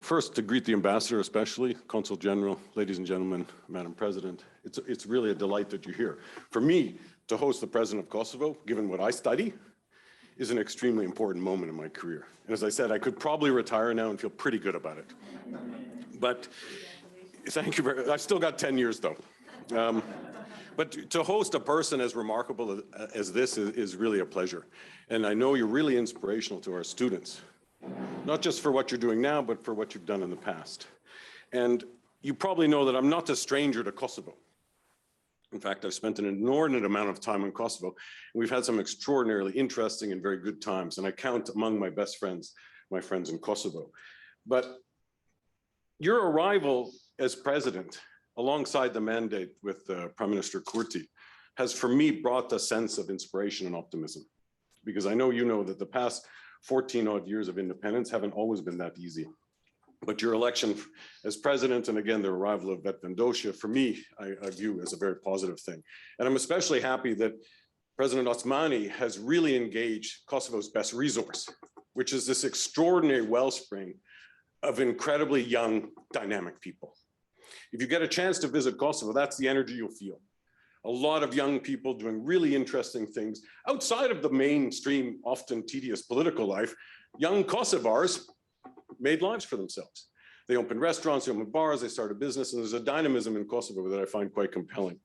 first to greet the ambassador, especially Consul General, ladies and gentlemen, Madam President. It's really a delight that you're here. For me, to host the President of Kosovo, given what I study, is an extremely important moment in my career. And as I said, I could probably retire now and feel pretty good about it. But thank you very much. I've still got 10 years though. But to host a person as remarkable as this is really a pleasure. And I know you're really inspirational to our students, not just for what you're doing now, but for what you've done in the past. And you probably know that I'm not a stranger to Kosovo. In fact, I've spent an inordinate amount of time in Kosovo, and we've had some extraordinarily interesting and very good times, and I count among my best friends, my friends in Kosovo. But your arrival as president, alongside the mandate with Prime Minister Kurti, has for me brought a sense of inspiration and optimism. Because I know you know that the past 14 odd years of independence haven't always been that easy. But your election as president, and again, the arrival of Vetëvendosje, for me, I view as a very positive thing. And I'm especially happy that President Osmani has really engaged Kosovo's best resource, which is this extraordinary wellspring of incredibly young, dynamic people. If you get a chance to visit Kosovo, that's the energy you'll feel. A lot of young people doing really interesting things outside of the mainstream, often tedious political life. Young Kosovars made lives for themselves. They opened restaurants, they opened bars, they started business, and there's a dynamism in Kosovo that I find quite compelling.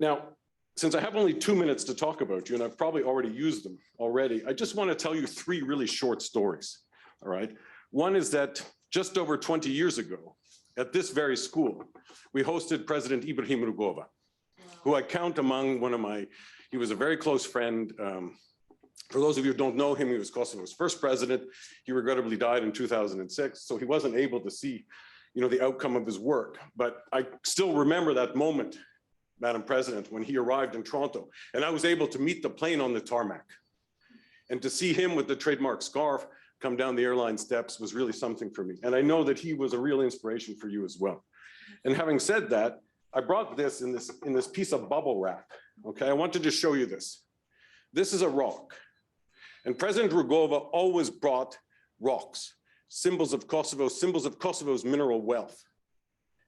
Now, since I have only 2 minutes to talk about you, and I've probably already used them already, I just want to tell you 3 really short stories, all right? One is that just over 20 years ago, at this very school, we hosted President Ibrahim Rugova, who I count among he was a very close friend. For those of you who don't know him, he was Kosovo's first president. He regrettably died in 2006, so he wasn't able to see, the outcome of his work. But I still remember that moment, Madam President, when he arrived in Toronto, and I was able to meet the plane on the tarmac. And to see him with the trademark scarf come down the airline steps was really something for me. And I know that he was a real inspiration for you as well. And having said that, I brought this in this piece of bubble wrap, okay? I wanted to show you this. This is a rock. And President Rugova always brought rocks, symbols of Kosovo's mineral wealth.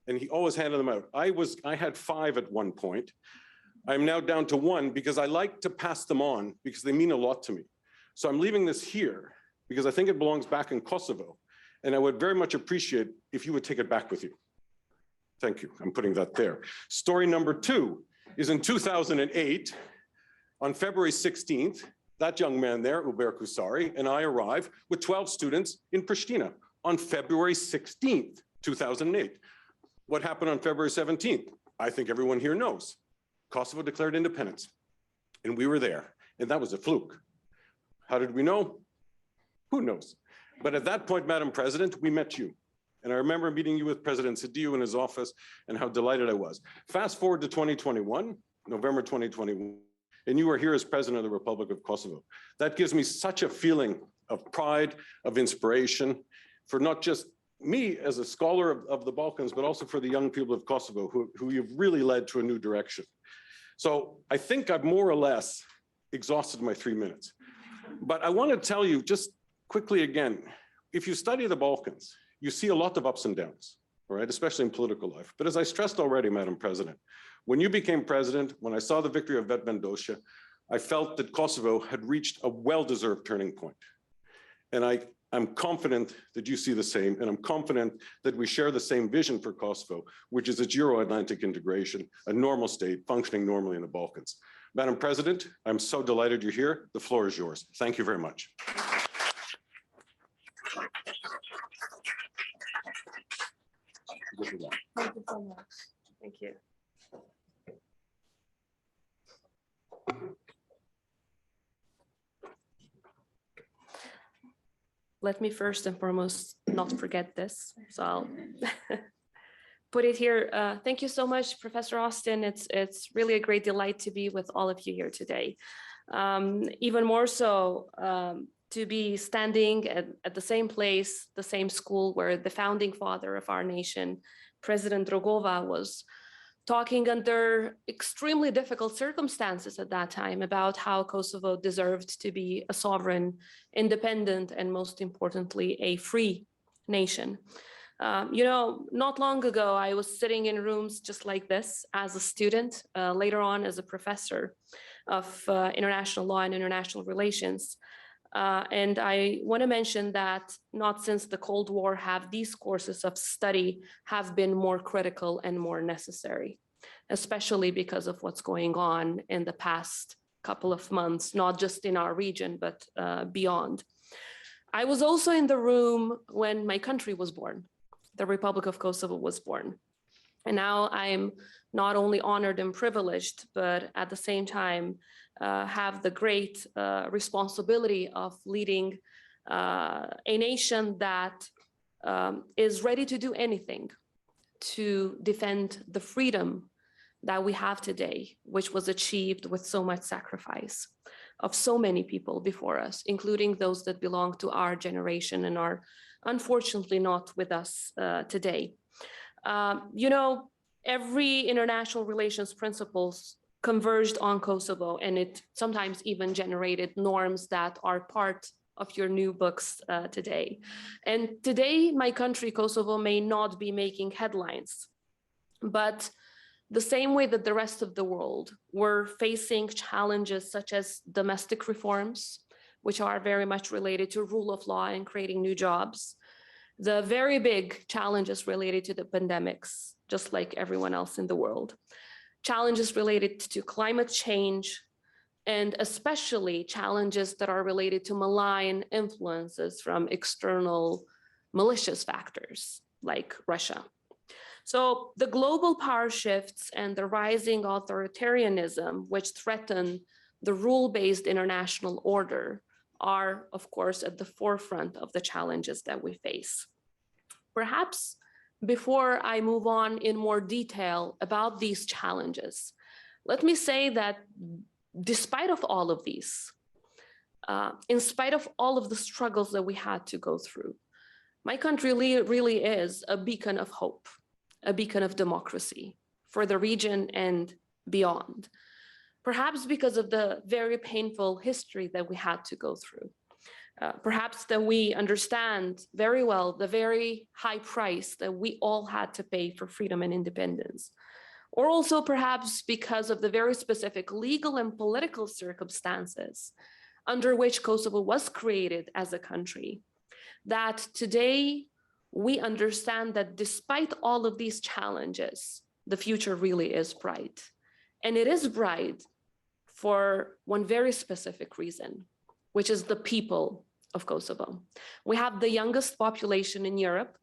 And he always handed them out. I had 5 at one point. I'm now down to 1 because I like to pass them on because they mean a lot to me. So I'm leaving this here because I think it belongs back in Kosovo. And I would very much appreciate if you would take it back with you. Thank you, I'm putting that there. Story number 2 is in 2008, on February 16th, that young man there, Uber Kusari, and I arrive with 12 students in Pristina on February 16th, 2008. What happened on February 17th? I think everyone here knows. Kosovo declared independence, and we were there, and that was a fluke. How did we know? Who knows? But at that point, Madam President, we met you. And I remember meeting you with President Sidiou in his office and how delighted I was. Fast forward to 2021, November 2021, and you are here as President of the Republic of Kosovo. That gives me such a feeling of pride, of inspiration, for not just me as a scholar of the Balkans, but also for the young people of Kosovo who you've really led to a new direction. So I think I've more or less exhausted my 3 minutes. But I want to tell you just quickly again, if you study the Balkans, you see a lot of ups and downs, all right, especially in political life. But as I stressed already, Madam President, when you became president, when I saw the victory of Vetëvendosje, I felt that Kosovo had reached a well-deserved turning point. And I'm confident that you see the same, and I'm confident that we share the same vision for Kosovo, which is its Euro-Atlantic integration, a normal state functioning normally in the Balkans. Madam President, I'm so delighted you're here. The floor is yours. Thank you very much. Thank you so much. Thank you. Let me first and foremost not forget this. So I'll put it here. Thank you so much, Professor Austin. It's really a great delight to be with all of you here today. Even more so, to be standing at the same place, the same school where the founding father of our nation, President Rugova, was talking under extremely difficult circumstances at that time about how Kosovo deserved to be a sovereign, independent, and most importantly, a free nation. Not long ago, I was sitting in rooms just like this as a student, later on as a professor of international law and international relations. And I want to mention that not since the Cold War have these courses of study have been more critical and more necessary, especially because of what's going on in the past couple of months, not just in our region, but beyond. I was also in the room when my country was born. The Republic of Kosovo was born. And now I'm not only honored and privileged, but at the same time have the great responsibility of leading a nation that is ready to do anything to defend the freedom that we have today, which was achieved with so much sacrifice of so many people before us, including those that belong to our generation and are unfortunately not with us today. Every international relations principles converged on Kosovo, and it sometimes even generated norms that are part of your new books today. And today, my country, Kosovo, may not be making headlines, but the same way that the rest of the world were facing challenges such as domestic reforms, which are very much related to rule of law and creating new jobs, the very big challenges related to the pandemics, just like everyone else in the world, challenges related to climate change, and especially challenges that are related to malign influences from external malicious factors like Russia. So the global power shifts and the rising authoritarianism, which threaten the rule-based international order, are, of course, at the forefront of the challenges that we face. Perhaps before I move on in more detail about these challenges, let me say that despite of all of these, in spite of all of the struggles that we had to go through, my country really is a beacon of hope, a beacon of democracy for the region and beyond, perhaps because of the very painful history that we had to go through. Perhaps that we understand very well the very high price that we all had to pay for freedom and independence. Or also perhaps because of the very specific legal and political circumstances under which Kosovo was created as a country, that today we understand that despite all of these challenges, the future really is bright. And it is bright for one very specific reason, which is the people of Kosovo. We have the youngest population in Europe.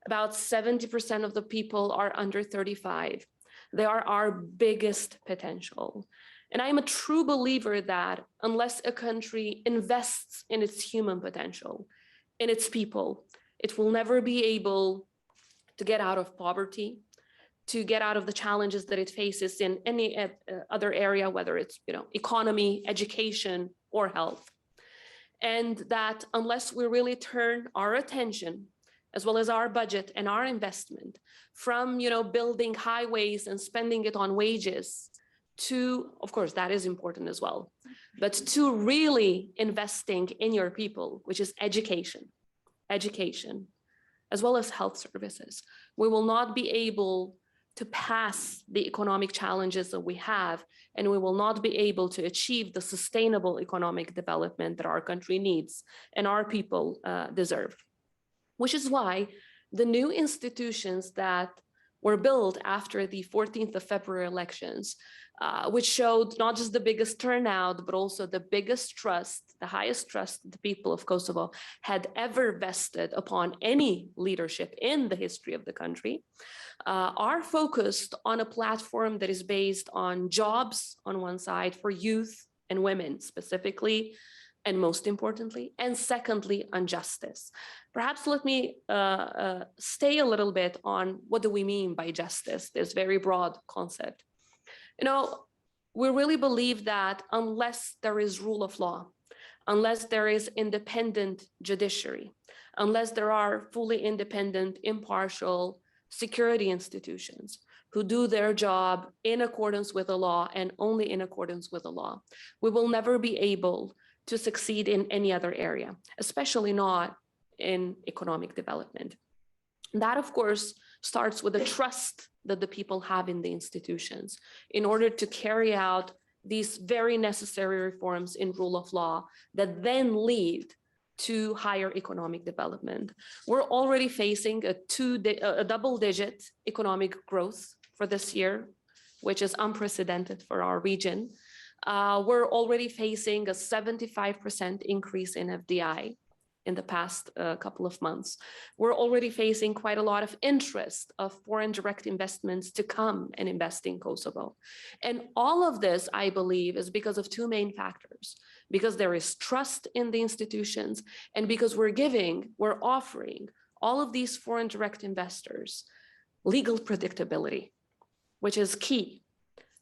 About 70% of the people are under 35. They are our biggest potential. And I am a true believer that unless a country invests in its human potential, in its people, it will never be able to get out of poverty, to get out of the challenges that it faces in any other area, whether it's economy, education, or health. And that unless we really turn our attention, as well as our budget and our investment, from building highways and spending it on wages, to, of course, that is important as well, but to really investing in your people, which is education, as well as health services, we will not be able to pass the economic challenges that we have, and we will not be able to achieve the sustainable economic development that our country needs and our people deserve. Which is why the new institutions that were built after the 14th of February elections, which showed not just the biggest turnout, but also the biggest trust, the highest trust the people of Kosovo had ever vested upon any leadership in the history of the country, are focused on a platform that is based on jobs on one side for youth and women specifically, and most importantly, and secondly, on justice. Perhaps let me stay a little bit on what do we mean by justice, this very broad concept. We really believe that unless there is rule of law, unless there is independent judiciary, unless there are fully independent, impartial security institutions who do their job in accordance with the law and only in accordance with the law, we will never be able to succeed in any other area, especially not in economic development. That, of course, starts with the trust that the people have in the institutions in order to carry out these very necessary reforms in rule of law that then lead to higher economic development. We're already facing a double-digit economic growth for this year, which is unprecedented for our region. We're already facing a 75% increase in FDI in the past couple of months. We're already facing quite a lot of interest of foreign direct investments to come and invest in Kosovo. And all of this, I believe, is because of two main factors: because there is trust in the institutions, and because we're offering all of these foreign direct investors legal predictability, which is key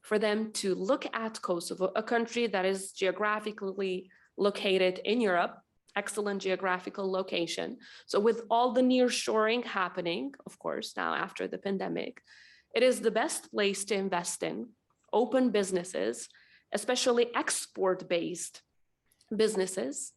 for them to look at Kosovo, a country that is geographically located in Europe, excellent geographical location. So with all the nearshoring happening, of course, now after the pandemic, it is the best place to invest in, open businesses, especially export-based businesses,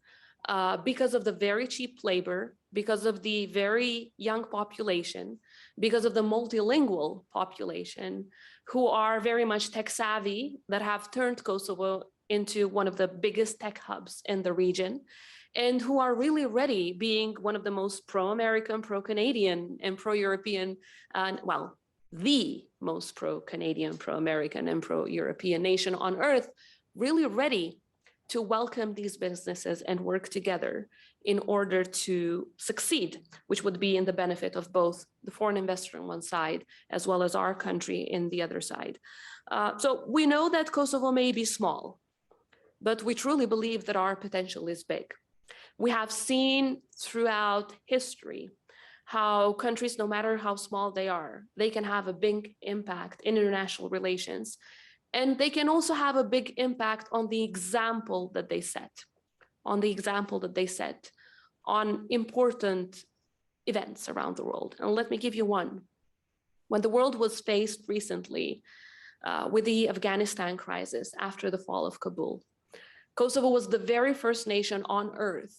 because of the very cheap labor, because of the very young population, because of the multilingual population who are very much tech savvy, that have turned Kosovo into one of the biggest tech hubs in the region, and who are really ready, being one of the most pro-American, pro-Canadian, and pro-European, well, the most pro-Canadian, pro-American, and pro-European nation on earth, really ready to welcome these businesses and work together in order to succeed, which would be in the benefit of both the foreign investor on one side, as well as our country in the other side. So we know that Kosovo may be small, but we truly believe that our potential is big. We have seen throughout history how countries, no matter how small they are, they can have a big impact in international relations. And they can also have a big impact on the example that they set, on important events around the world. And let me give you one. When the world was faced recently with the Afghanistan crisis after the fall of Kabul, Kosovo was the very first nation on earth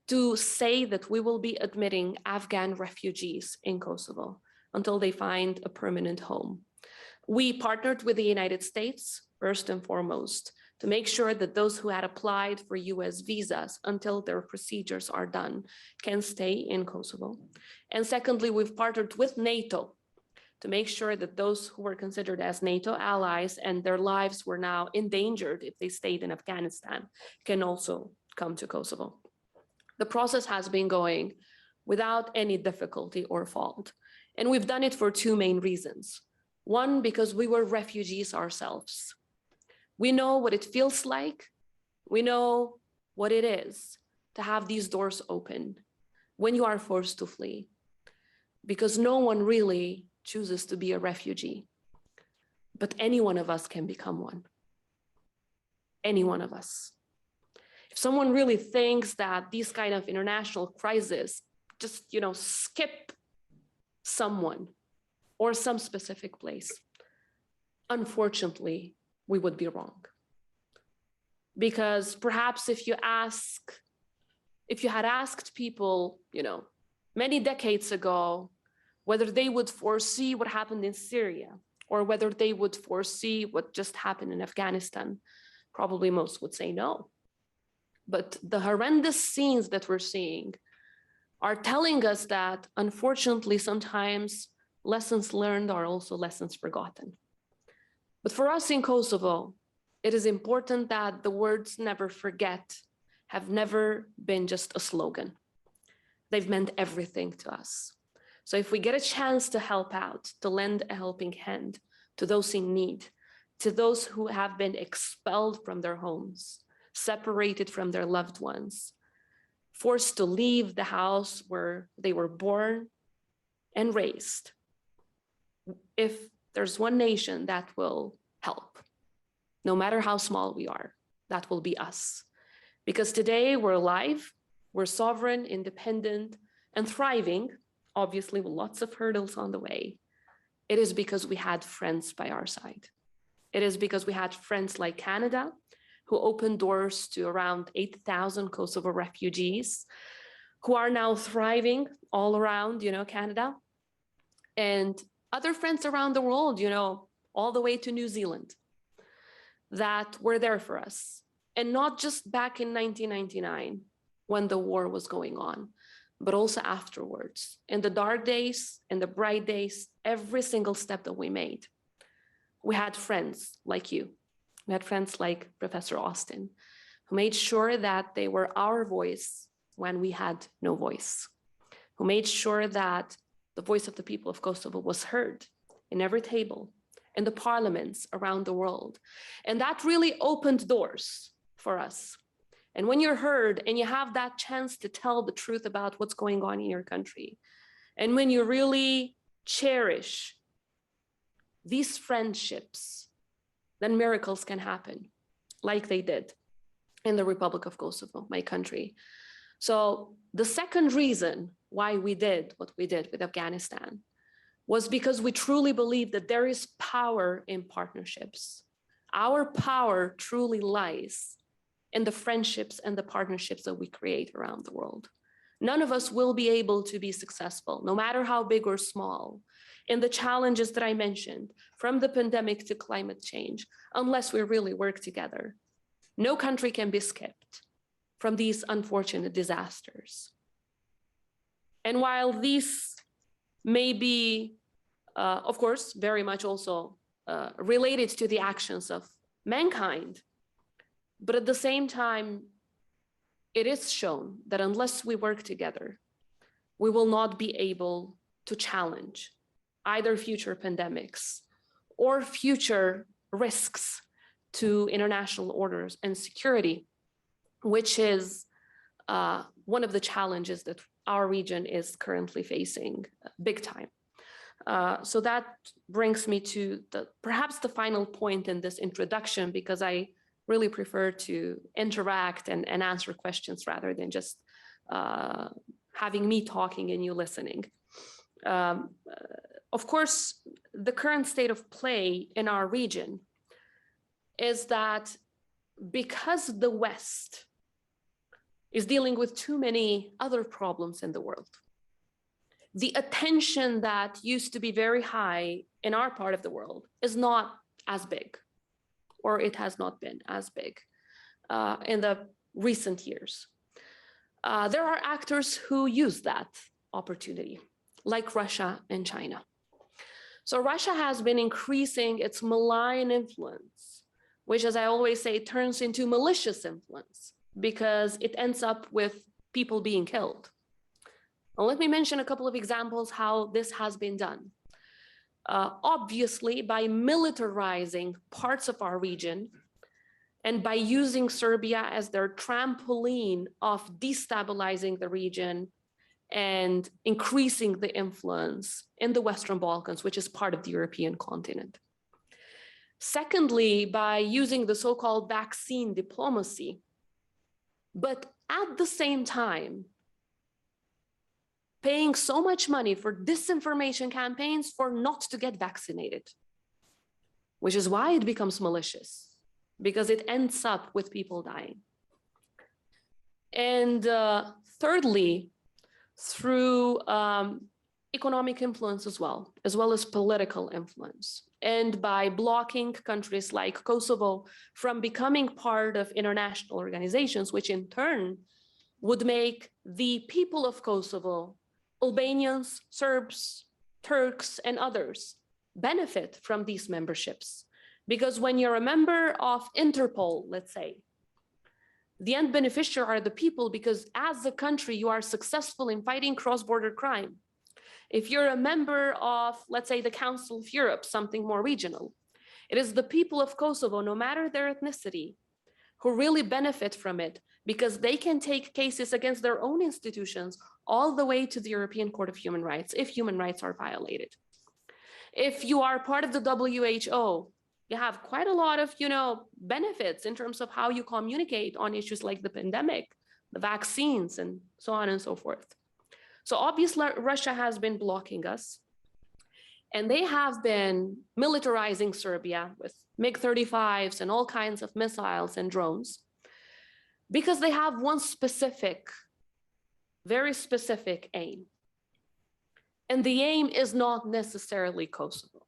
to say that we will be admitting Afghan refugees in Kosovo until they find a permanent home. We partnered with the United States, first and foremost, to make sure that those who had applied for US visas until their procedures are done can stay in Kosovo. And secondly, we've partnered with NATO to make sure that those who were considered as NATO allies and their lives were now endangered if they stayed in Afghanistan can also come to Kosovo. The process has been going without any difficulty or fault. And we've done it for two main reasons. One, because we were refugees ourselves. We know what it feels like. We know what it is to have these doors open when you are forced to flee, because no one really chooses to be a refugee, but any one of us can become one. Any one of us. If someone really thinks that these kind of international crises just, skip someone or some specific place, unfortunately, we would be wrong. Because perhaps if you had asked people, many decades ago, whether they would foresee what happened in Syria or whether they would foresee what just happened in Afghanistan, probably most would say no. But the horrendous scenes that we're seeing are telling us that, unfortunately, sometimes lessons learned are also lessons forgotten. But for us in Kosovo, it is important that the words "never forget" have never been just a slogan. They've meant everything to us. So if we get a chance to help out, to lend a helping hand to those in need, to those who have been expelled from their homes, separated from their loved ones, forced to leave the house where they were born and raised, if there's one nation that will help, no matter how small we are, that will be us. Because today we're alive, we're sovereign, independent, and thriving, obviously with lots of hurdles on the way. It is because we had friends by our side. It is because we had friends like Canada, who opened doors to around 8,000 Kosovo refugees, who are now thriving all around, Canada, and other friends around the world, all the way to New Zealand, that were there for us. And not just back in 1999 when the war was going on, but also afterwards, in the dark days, in the bright days, every single step that we made. We had friends like you. We had friends like Professor Austin, who made sure that they were our voice when we had no voice, who made sure that the voice of the people of Kosovo was heard in every table, in the parliaments around the world. And that really opened doors for us. And when you're heard and you have that chance to tell the truth about what's going on in your country, and when you really cherish these friendships, then miracles can happen, like they did in the Republic of Kosovo, my country. So the second reason why we did what we did with Afghanistan was because we truly believe that there is power in partnerships. Our power truly lies in the friendships and the partnerships that we create around the world. None of us will be able to be successful, no matter how big or small, in the challenges that I mentioned, from the pandemic to climate change, unless we really work together. No country can be skipped from these unfortunate disasters. And while these may be, of course, very much also related to the actions of mankind, but at the same time, it is shown that unless we work together, we will not be able to challenge either future pandemics or future risks to international orders and security, which is one of the challenges that our region is currently facing big time. So that brings me to perhaps the final point in this introduction, because I really prefer to interact and answer questions rather than just having me talking and you listening. Of course, the current state of play in our region is that because the West is dealing with too many other problems in the world, the attention that used to be very high in our part of the world is not as big, or it has not been as big in the recent years. There are actors who use that opportunity, like Russia and China. So Russia has been increasing its malign influence, which, as I always say, turns into malicious influence because it ends up with people being killed. Now, let me mention a couple of examples how this has been done. Obviously, by militarizing parts of our region and by using Serbia as their trampoline of destabilizing the region and increasing the influence in the Western Balkans, which is part of the European continent. Secondly, by using the so-called vaccine diplomacy, but at the same time, paying so much money for disinformation campaigns for not to get vaccinated, which is why it becomes malicious, because it ends up with people dying. And thirdly, through economic influence as well as political influence, and by blocking countries like Kosovo from becoming part of international organizations, which in turn would make the people of Kosovo, Albanians, Serbs, Turks, and others benefit from these memberships. Because when you're a member of Interpol, let's say, the end beneficiary are the people, because as a country, you are successful in fighting cross-border crime. If you're a member of, let's say, the Council of Europe, something more regional, it is the people of Kosovo, no matter their ethnicity, who really benefit from it, because they can take cases against their own institutions all the way to the European Court of Human Rights if human rights are violated. If you are part of the WHO, you have quite a lot of, benefits in terms of how you communicate on issues like the pandemic, the vaccines, and so on and so forth. So obviously, Russia has been blocking us, and they have been militarizing Serbia with MiG-35s and all kinds of missiles and drones, because they have one specific very specific aim. And the aim is not necessarily Kosovo.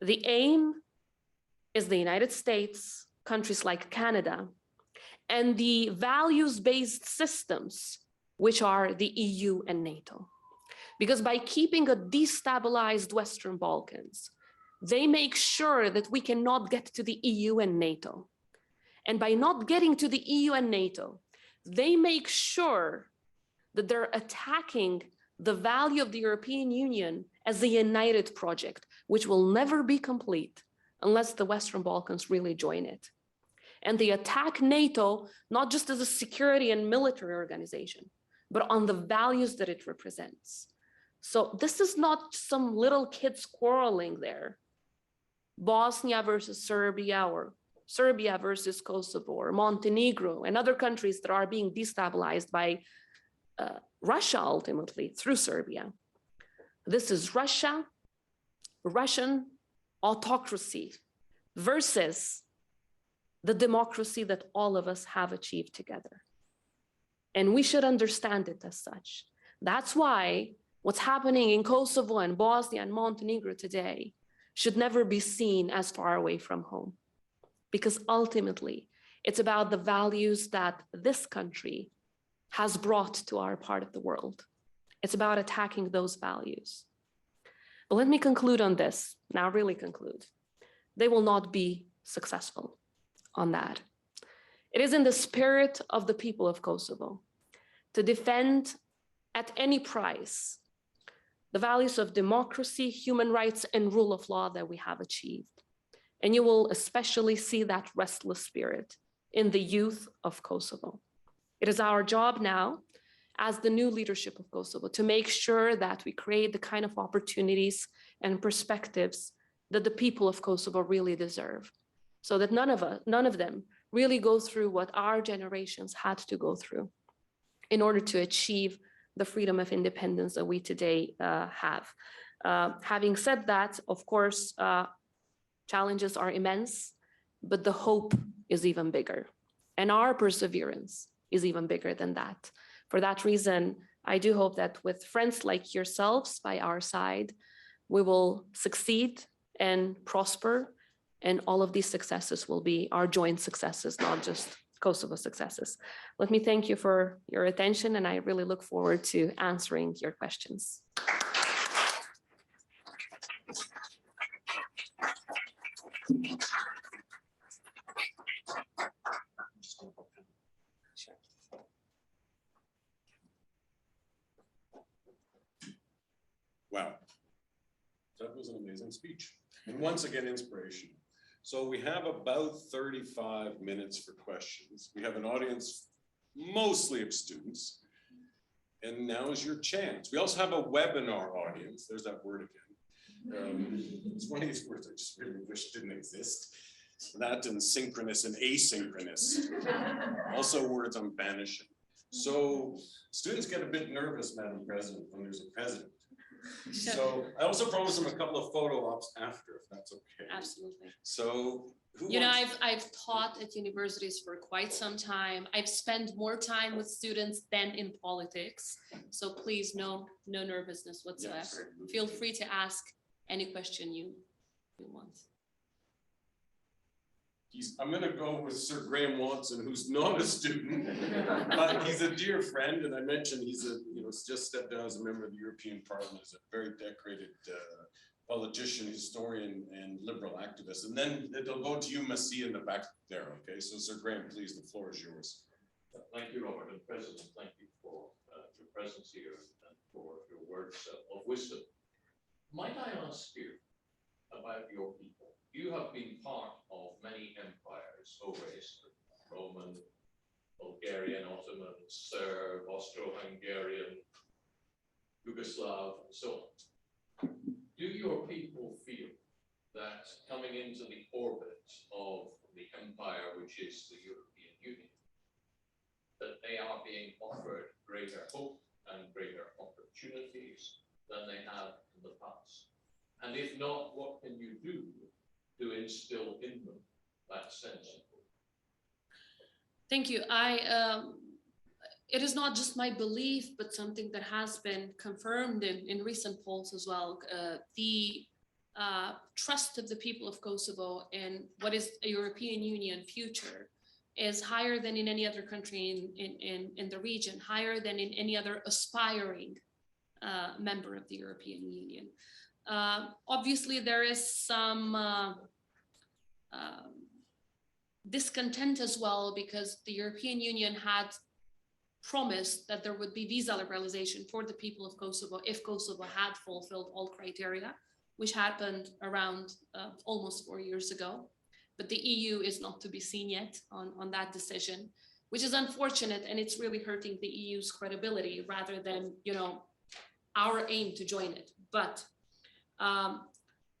The aim is the United States, countries like Canada, and the values-based systems, which are the EU and NATO. Because by keeping a destabilized Western Balkans, they make sure that we cannot get to the EU and NATO. And by not getting to the EU and NATO, they make sure that they're attacking the value of the European Union as a united project, which will never be complete unless the Western Balkans really join it. And they attack NATO, not just as a security and military organization, but on the values that it represents. So this is not some little kids quarreling there. Bosnia versus Serbia, or Serbia versus Kosovo, or Montenegro, and other countries that are being destabilized by Russia ultimately through Serbia. This is Russia, Russian autocracy versus the democracy that all of us have achieved together. And we should understand it as such. That's why what's happening in Kosovo and Bosnia and Montenegro today should never be seen as far away from home. Because ultimately, it's about the values that this country has brought to our part of the world. It's about attacking those values. But let me conclude on this, now really conclude. They will not be successful on that. It is in the spirit of the people of Kosovo to defend at any price the values of democracy, human rights, and rule of law that we have achieved. And you will especially see that restless spirit in the youth of Kosovo. It is our job now, as the new leadership of Kosovo, to make sure that we create the kind of opportunities and perspectives that the people of Kosovo really deserve, so that none of them really go through what our generations had to go through in order to achieve the freedom of independence that we today have. Having said that, of course, challenges are immense, but the hope is even bigger. And our perseverance is even bigger than that. For that reason, I do hope that with friends like yourselves by our side, we will succeed and prosper, and all of these successes will be our joint successes, not just Kosovo successes. Let me thank you for your attention, and I really look forward to answering your questions. Wow, that was an amazing speech. And once again, inspiration. So we have about 35 minutes for questions. We have an audience mostly of students. And now is your chance. We also have a webinar audience. There's that word again. It's one of these words I just really wish didn't exist. That and synchronous and asynchronous. Also words I'm banishing. So students get a bit nervous, Madam President, when there's a president. So I also promised them a couple of photo ops after, if that's okay. Absolutely. So you know, I've taught at universities for quite some time. I've spent more time with students than in politics. So please, no nervousness whatsoever. Yes. Feel free to ask any question you want. I'm going to go with Sir Graham Watson, who's not a student, but he's a dear friend. And I mentioned he's just stepped down as a member of the European Parliament, as a very decorated politician, historian, and liberal activist. And then it'll go to you, Masih, in the back there. Okay, so Sir Graham, please, the floor is yours. Thank you, Robert, and President. Thank you for your presence here and for your words of wisdom. Might I ask you about your people? You have been part of many empires over history: Roman, Bulgarian, Ottoman, Serb, Austro-Hungarian, Yugoslav, and so on. Do your people feel that coming into the orbit of the empire, which is the European Union, that they are being offered greater hope and greater opportunities than they have in the past? And if not, what can you do to instill in them that sense of hope? Thank you. it is not just my belief, but something that has been confirmed in recent polls as well. The trust of the people of Kosovo in what is a European Union future is higher than in any other country in the region, higher than in any other aspiring member of the European Union. Obviously, there is some discontent as well, because the European Union had promised that there would be visa liberalization for the people of Kosovo if Kosovo had fulfilled all criteria, which happened around almost 4 years ago. But the EU is not to be seen yet on that decision, which is unfortunate, and it's really hurting the EU's credibility rather than, you know, our aim to join it. But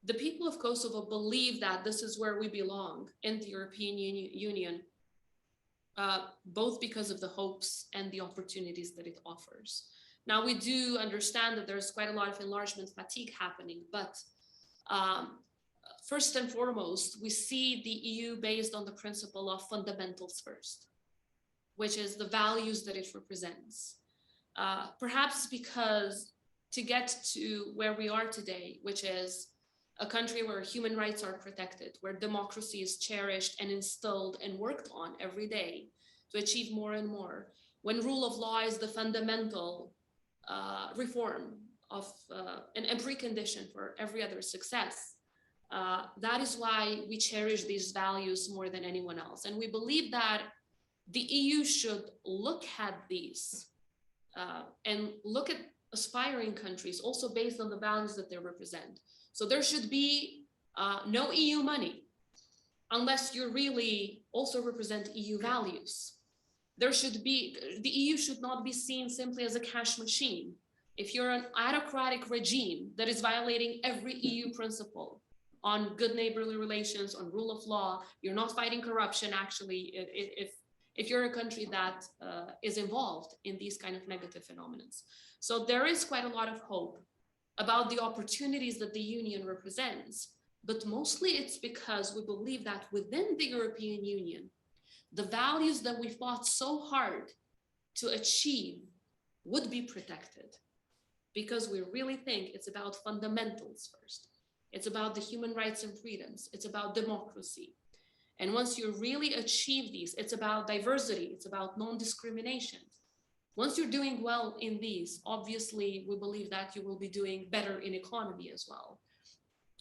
the people of Kosovo believe that this is where we belong in the European Union, both because of the hopes and the opportunities that it offers. Now, we do understand that there's quite a lot of enlargement fatigue happening, but first and foremost, we see the EU based on the principle of fundamentals first, which is the values that it represents. Perhaps because to get to where we are today, which is a country where human rights are protected, where democracy is cherished and instilled and worked on every day to achieve more and more, when rule of law is the fundamental reform of and precondition for every other success, that is why we cherish these values more than anyone else. And we believe that the EU should look at these and look at aspiring countries also based on the values that they represent. So there should be no EU money unless you really also represent EU values. There should be, the EU should not be seen simply as a cash machine. If you're an autocratic regime that is violating every EU principle on good neighborly relations, on rule of law, you're not fighting corruption, actually, if you're a country that is involved in these kind of negative phenomena. So there is quite a lot of hope about the opportunities that the Union represents, but mostly it's because we believe that within the European Union, the values that we fought so hard to achieve would be protected, because we really think it's about fundamentals first. It's about the human rights and freedoms. It's about democracy. And once you really achieve these, it's about diversity. It's about non-discrimination. Once you're doing well in these, obviously, we believe that you will be doing better in economy as well.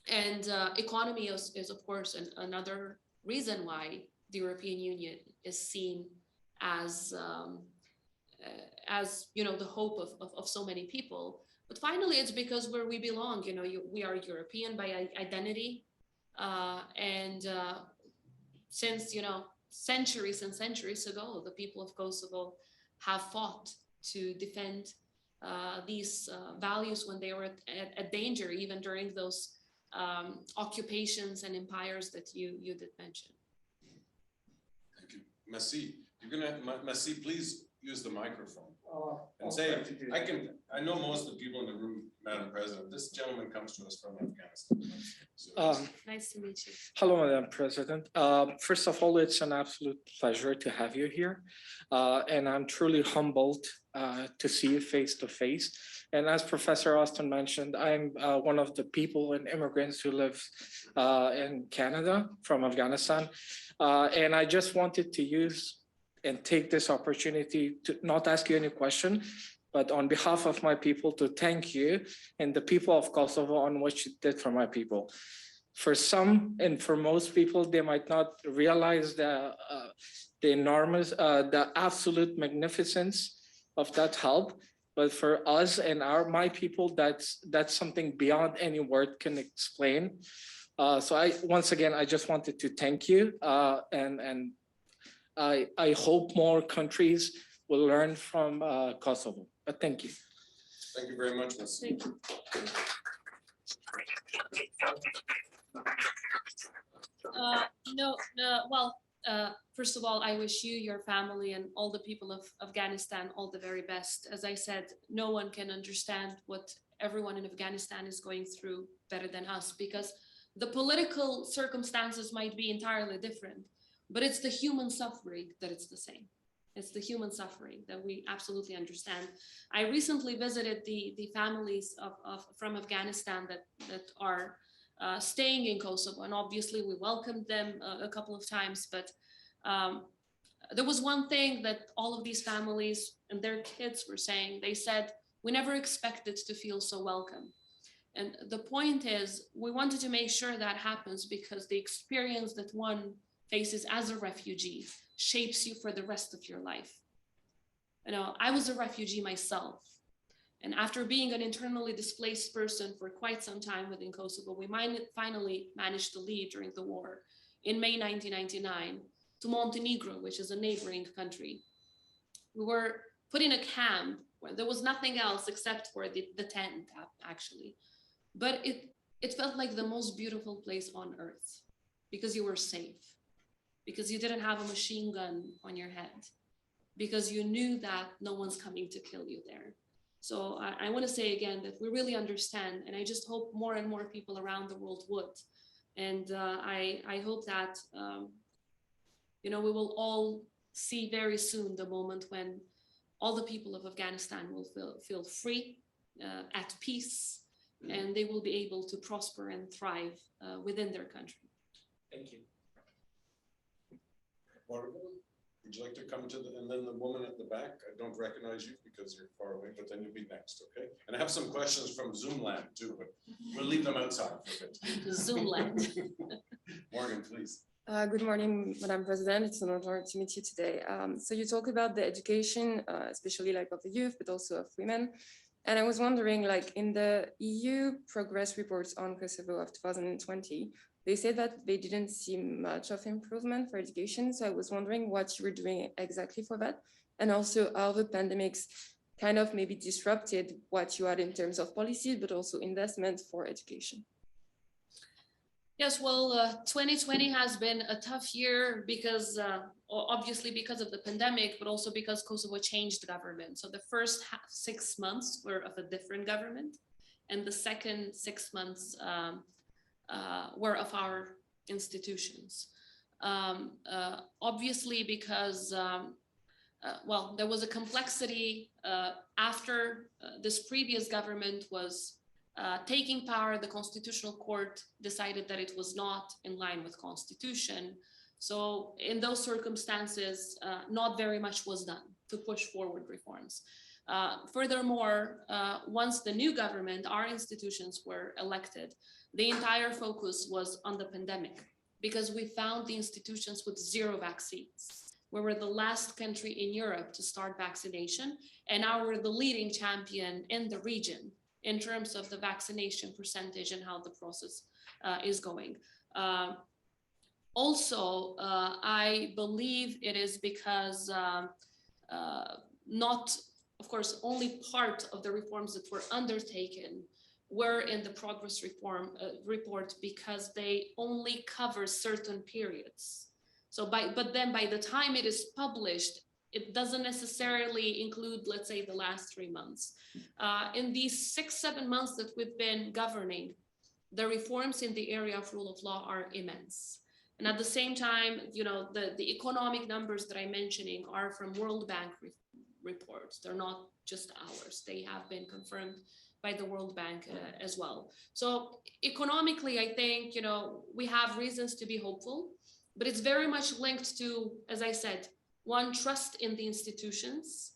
And economy is of course, another reason why the European Union is seen as you know, the hope of so many people. But finally, it's because where we belong, you know, we are European by identity. Since, you know, centuries and centuries ago, the people of Kosovo have fought to defend these values when they were at danger, even during those occupations and empires that you did mention. Thank you. Merci. You're gonna, Merci, please use the microphone. And say, I know most of the people in the room, Madam President, this gentleman comes to us from Afghanistan. So, Nice to meet you. Hello, Madam President. First of all, it's an absolute pleasure to have you here. And I'm truly humbled to see you face to face. And as Professor Austin mentioned, I'm one of the people and immigrants who live in Canada from Afghanistan. And I just wanted to use and take this opportunity to not ask you any question, but on behalf of my people, to thank you and the people of Kosovo on what you did for my people. For some and for most people, they might not realize the enormous, the absolute magnificence of that help. But for us and my people, that's something beyond any word can explain. So once again, I just wanted to thank you, and I hope more countries will learn from Kosovo. But thank you. thank you very much, Ms. Thank you. First of all, I wish you, your family, and all the people of Afghanistan all the very best. As I said, no one can understand what everyone in Afghanistan is going through better than us, because the political circumstances might be entirely different, but it's the human suffering that it's the same. It's the human suffering that we absolutely understand. I recently visited the families from Afghanistan that are staying in Kosovo, and obviously we welcomed them a couple of times, but there was one thing that all of these families and their kids were saying. They said, we never expected to feel so welcome. And the point is, we wanted to make sure that happens because the experience that one faces as a refugee shapes you for the rest of your life. You know, I was a refugee myself. And after being an internally displaced person for quite some time within Kosovo, we finally managed to leave during the war in May 1999 to Montenegro, which is a neighboring country. We were put in a camp where there was nothing else except for the tent, actually. But it felt like the most beautiful place on earth because you were safe, because you didn't have a machine gun on your head, because you knew that no one's coming to kill you there. So I want to say again that we really understand, and I just hope more and more people around the world would. And I hope that, you know, we will all see very soon the moment when all the people of Afghanistan will feel free, at peace, and they will be able to prosper and thrive within their country. Thank you. Wonderful. Would you like to come to and then the woman at the back? I don't recognize you because you're far away, but then you'll be next, okay? And I have some questions from Zoom land too, but we'll leave them outside for a bit. Zoom land. Morgan, please. Good morning, Madam President. It's an honor to meet you today. So you talk about the education, especially like of the youth, but also of women. And I was wondering, like in the EU progress reports on Kosovo of 2020, they said that they didn't see much of improvement for education. So I was wondering what you were doing exactly for that. And also how the pandemics kind of maybe disrupted what you had in terms of policy, but also investment for education. Yes, well, 2020 has been a tough year because obviously because of the pandemic, but also because Kosovo changed government. So the first 6 months were of a different government, and the second 6 months were of our institutions. Obviously because, well, there was a complexity after this previous government was taking power. The Constitutional Court decided that it was not in line with Constitution. So in those circumstances, not very much was done to push forward reforms. Furthermore, once the new government, our institutions were elected, the entire focus was on the pandemic because we found the institutions with 0 vaccines. We were the last country in Europe to start vaccination, and now we're the leading champion in the region in terms of the vaccination percentage and how the process is going. Also, I believe it is because not, of course, only part of the reforms that were undertaken were in the progress report because they only cover certain periods. So but then by the time it is published, it doesn't necessarily include, let's say, the last 3 months. In these 6-7 months that we've been governing, the reforms in the area of rule of law are immense. And at the same time, you know, the economic numbers that I'm mentioning are from World Bank reports. They're not just ours. They have been confirmed by the World Bank as well. So economically, I think, you know, we have reasons to be hopeful, but it's very much linked to, as I said, one, trust in the institutions,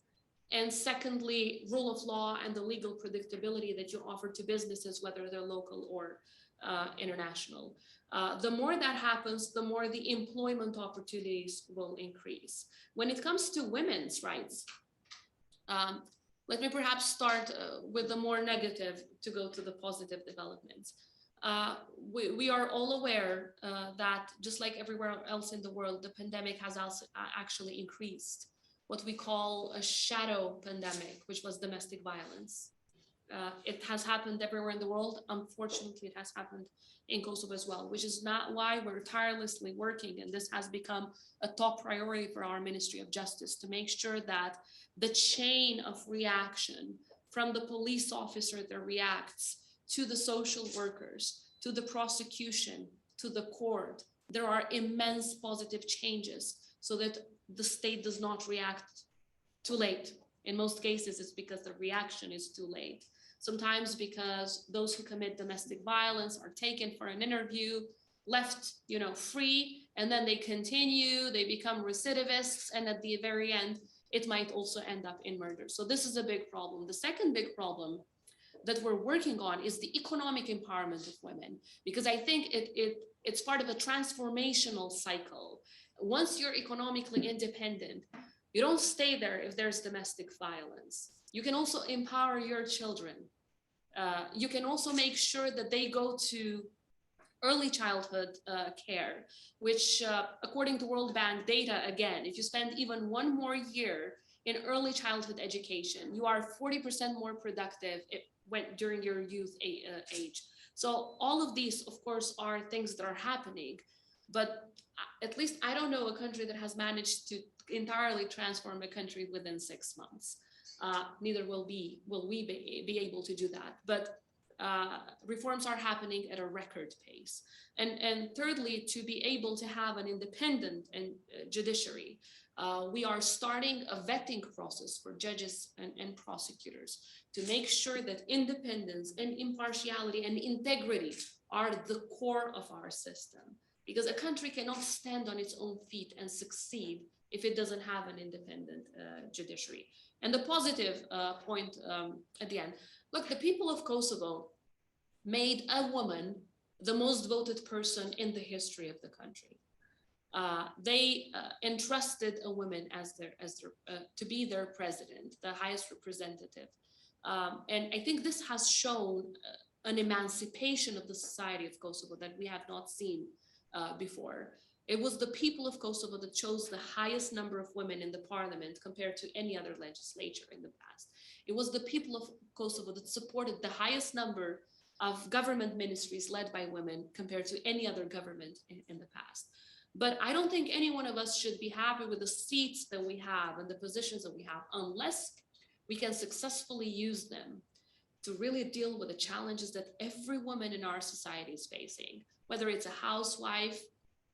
and secondly, rule of law and the legal predictability that you offer to businesses, whether they're local or international. The more that happens, the more the employment opportunities will increase. When it comes to women's rights, let me perhaps start with the more negative to go to the positive developments. We are all aware that just like everywhere else in the world, the pandemic has also actually increased what we call a shadow pandemic, which was domestic violence. It has happened everywhere in the world. Unfortunately, it has happened in Kosovo as well, which is not why we're tirelessly working. And this has become a top priority for our Ministry of Justice to make sure that the chain of reaction from the police officer that reacts to the social workers, to the prosecution, to the court, there are immense positive changes so that the state does not react too late. In most cases, it's because the reaction is too late. Sometimes because those who commit domestic violence are taken for an interview, left, free, and then they continue, they become recidivists, and at the very end, it might also end up in murder. So this is a big problem. The second big problem that we're working on is the economic empowerment of women, because I think it's part of a transformational cycle. Once you're economically independent, you don't stay there if there's domestic violence. You can also empower your children. You can also make sure that they go to early childhood care, which according to World Bank data, again, if you spend even one more year in early childhood education, you are 40% more productive during your youth age. So all of these, of course, are things that are happening, but at least I don't know a country that has managed to entirely transform a country within 6 months. Neither will we be able to do that. But reforms are happening at a record pace. And thirdly, to be able to have an independent and judiciary, we are starting a vetting process for judges and prosecutors to make sure that independence and impartiality and integrity are the core of our system. Because a country cannot stand on its own feet and succeed if it doesn't have an independent judiciary. And the positive point at the end, look, the people of Kosovo made a woman the most voted person in the history of the country. They entrusted a woman as to be their president, the highest representative. And I think this has shown an emancipation of the society of Kosovo that we have not seen before. It was the people of Kosovo that chose the highest number of women in the parliament compared to any other legislature in the past. It was the people of Kosovo that supported the highest number of government ministries led by women compared to any other government in the past. But I don't think any one of us should be happy with the seats that we have and the positions that we have unless we can successfully use them to really deal with the challenges that every woman in our society is facing, whether it's a housewife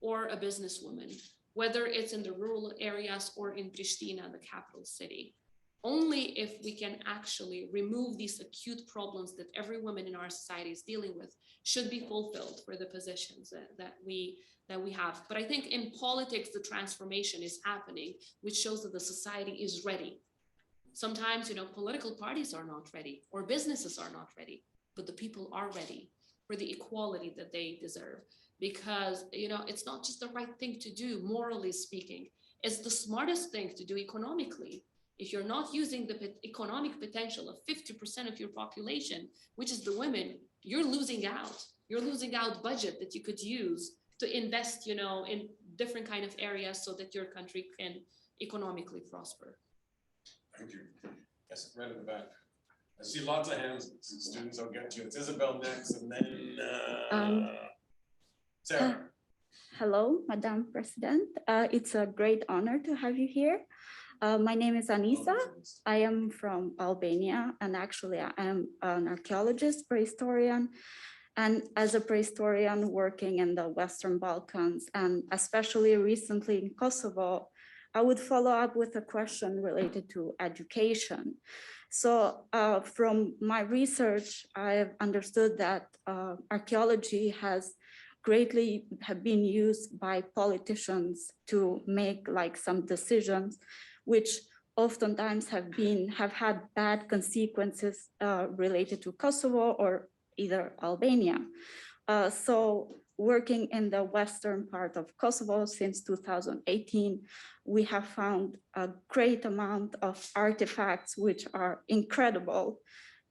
or a businesswoman, whether it's in the rural areas or in Pristina, the capital city. Only if we can actually remove these acute problems that every woman in our society is dealing with should be fulfilled for the positions that we have. But I think in politics, the transformation is happening, which shows that the society is ready. Sometimes, political parties are not ready or businesses are not ready, but the people are ready for the equality that they deserve. Because, it's not just the right thing to do, morally speaking, it's the smartest thing to do economically. If you're not using the economic potential of 50% of your population, which is the women, you're losing out. You're losing out budget that you could use to invest, in different kind of areas so that your country can economically prosper. Thank you. Yes, right in the back. I see lots of hands. Students I'll get to. It's Isabel next, and then Sarah. Hello, Madam President. It's a great honor to have you here. My name is Anisa. I am from Albania, and actually I am an archaeologist, prehistorian, and as a prehistorian working in the Western Balkans, and especially recently in Kosovo, I would follow up with a question related to education. So from my research, I've understood that archaeology has greatly have been used by politicians to make some decisions, which oftentimes have had bad consequences related to Kosovo or either Albania. So working in the western part of Kosovo since 2018, we have found a great amount of artifacts which are incredible.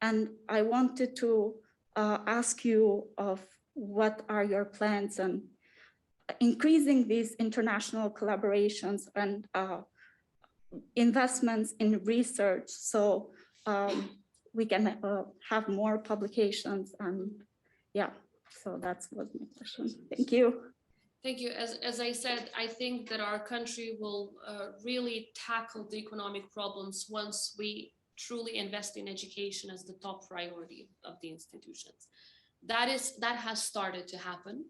And I wanted to ask you of what are your plans on increasing these international collaborations and investments in research so we can have more publications, and so that was my question. Thank you. Thank you. As I said, I think that our country will really tackle the economic problems once we truly invest in education as the top priority of the institutions. That has started to happen.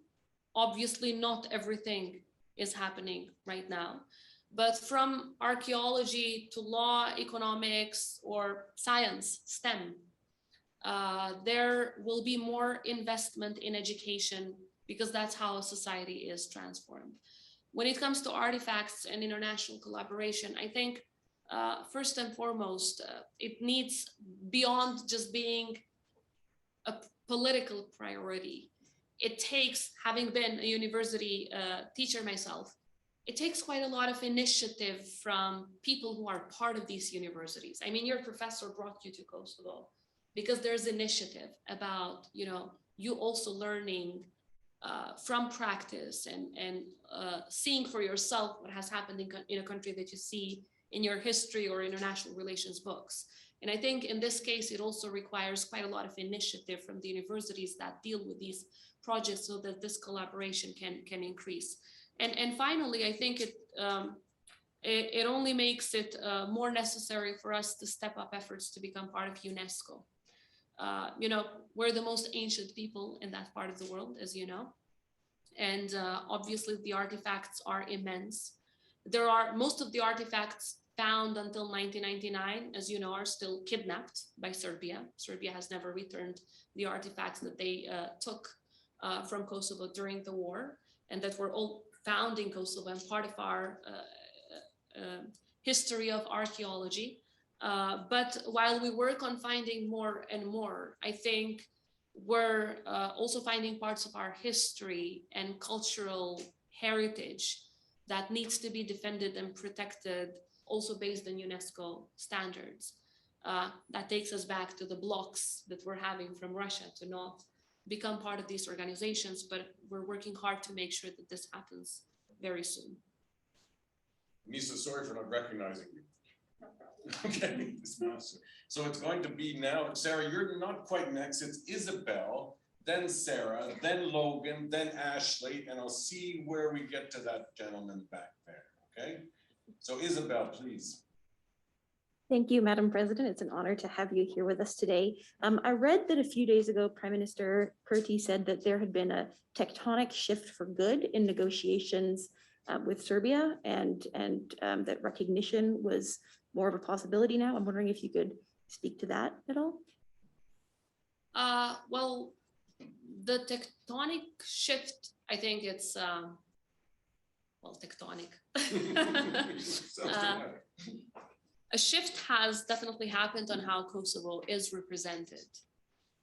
Obviously, not everything is happening right now, But from archaeology to law, economics, or science, STEM, there will be more investment in education because that's how a society is transformed. When it comes to artifacts and international collaboration, I think first and foremost, it needs beyond just being a political priority. It takes, having been a university teacher myself, it takes quite a lot of initiative from people who are part of these universities. I mean, your professor brought you to Kosovo because there's initiative about, you also learning from practice and seeing for yourself what has happened in a country that you see in your history or international relations books. And I think in this case, it also requires quite a lot of initiative from the universities that deal with these projects so that this collaboration can increase. And finally, I think it only makes it more necessary for us to step up efforts to become part of UNESCO. We're the most ancient people in that part of the world, as you know. And obviously the artifacts are immense. Most of the artifacts found until 1999, as you know, are still kidnapped by Serbia. Serbia has never returned the artifacts that they took from Kosovo during the war, and that were all found in Kosovo and part of our history of archaeology. But while we work on finding more and more, I think we're also finding parts of our history and cultural heritage that needs to be defended and protected, also based on UNESCO standards. That takes us back to the blocks that we're having from Russia to not become part of these organizations, but we're working hard to make sure that this happens very soon. Nisa, sorry for not recognizing you. Okay, so it's going to be now, Sarah, you're not quite next, it's Isabel, then Sarah, then Logan, then Ashley, and I'll see where we get to that gentleman back there, okay? So Isabel, please. Thank you, Madam President. It's an honor to have you here with us today. I read that a few days ago, Prime Minister Kurti said that there had been a tectonic shift for good in negotiations with Serbia, and that recognition was more of a possibility now. I'm wondering if you could speak to that at all. Well, the tectonic shift, I think it's, tectonic. A shift has definitely happened on how Kosovo is represented.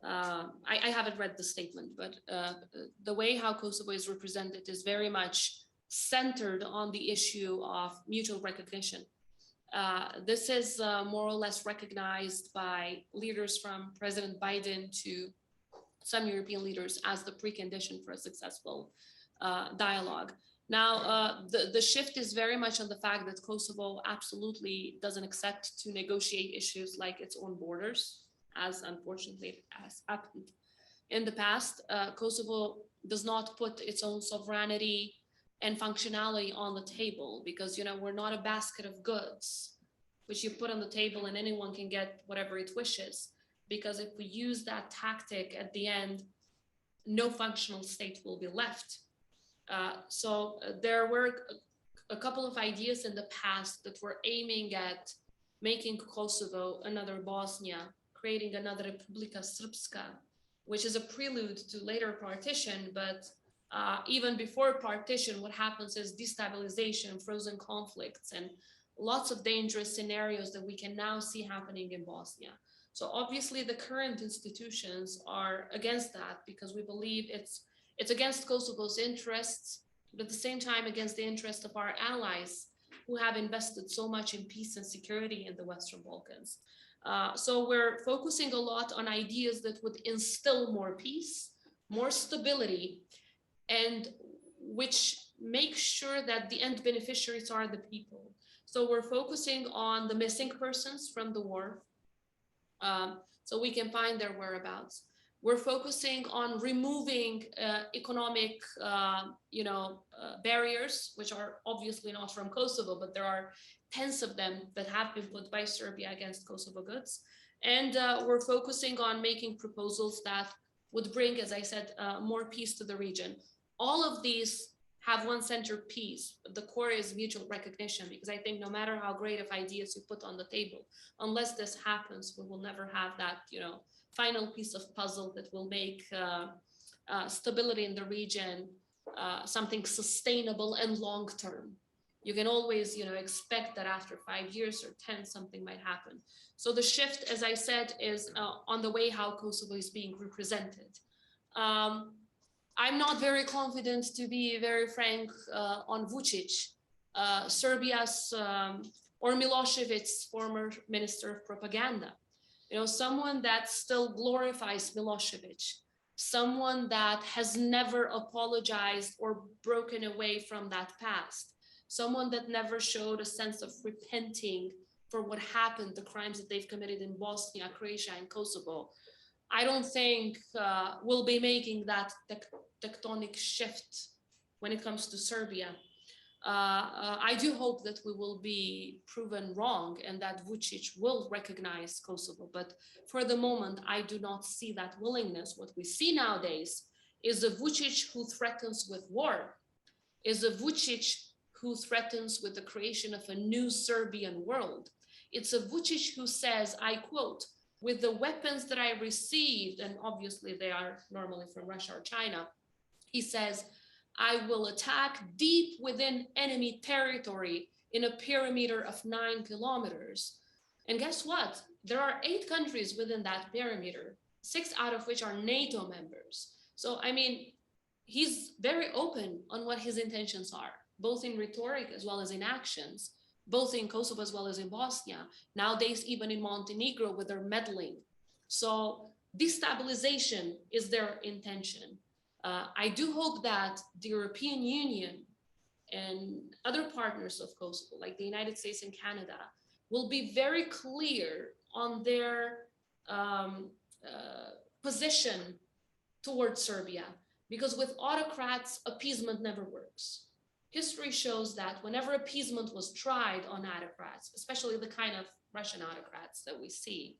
I haven't read the statement, but the way how Kosovo is represented is very much centered on the issue of mutual recognition. This is more or less recognized by leaders from President Biden to some European leaders as the precondition for a successful dialogue. Now, the shift is very much on the fact that Kosovo absolutely doesn't accept to negotiate issues like its own borders, as unfortunately has happened in the past. Kosovo does not put its own sovereignty and functionality on the table because, we're not a basket of goods, which you put on the table and anyone can get whatever it wishes. Because if we use that tactic at the end, no functional state will be left. So there were a couple of ideas in the past that were aiming at making Kosovo another Bosnia, creating another Republika Srpska, which is a prelude to later partition. But even before partition, what happens is destabilization, frozen conflicts, and lots of dangerous scenarios that we can now see happening in Bosnia. So obviously the current institutions are against that because we believe it's against Kosovo's interests, but at the same time against the interest of our allies who have invested so much in peace and security in the Western Balkans. So we're focusing a lot on ideas that would instill more peace, more stability, and which make sure that the end beneficiaries are the people. So we're focusing on the missing persons from the war, so we can find their whereabouts. We're focusing on removing economic, barriers, which are obviously not from Kosovo, but there are tens of them that have been put by Serbia against Kosovo goods. And we're focusing on making proposals that would bring, as I said, more peace to the region. All of these have one centerpiece. The core is mutual recognition, because I think no matter how great of ideas you put on the table, unless this happens, we will never have that, final piece of puzzle that will make stability in the region something sustainable and long-term. You can always, expect that after 5 years or 10, something might happen. So the shift, as I said, is on the way how Kosovo is being represented. I'm not very confident, to be very frank, on Vučić, Serbia's or Milosevic's former minister of propaganda. Someone that still glorifies Milosevic, someone that has never apologized or broken away from that past, someone that never showed a sense of repenting for what happened, the crimes that they've committed in Bosnia, Croatia, and Kosovo. I don't think we'll be making that tectonic shift when it comes to Serbia. I do hope that we will be proven wrong and that Vučić will recognize Kosovo, but for the moment, I do not see that willingness. What we see nowadays is a Vučić who threatens with war, is a Vučić who threatens with the creation of a new Serbian world. It's a Vučić who says, I quote, "With the weapons that I received," and obviously they are normally from Russia or China, he says, "I will attack deep within enemy territory in a perimeter of 9 kilometers. And guess what? There are 8 countries within that perimeter, 6 out of which are NATO members. So, I mean, he's very open on what his intentions are, both in rhetoric as well as in actions, both in Kosovo as well as in Bosnia, nowadays even in Montenegro with their meddling. So destabilization is their intention. I do hope that the European Union and other partners of Kosovo, like the United States and Canada, will be very clear on their position towards Serbia, because with autocrats, appeasement never works. History shows that whenever appeasement was tried on autocrats, especially the kind of Russian autocrats that we see,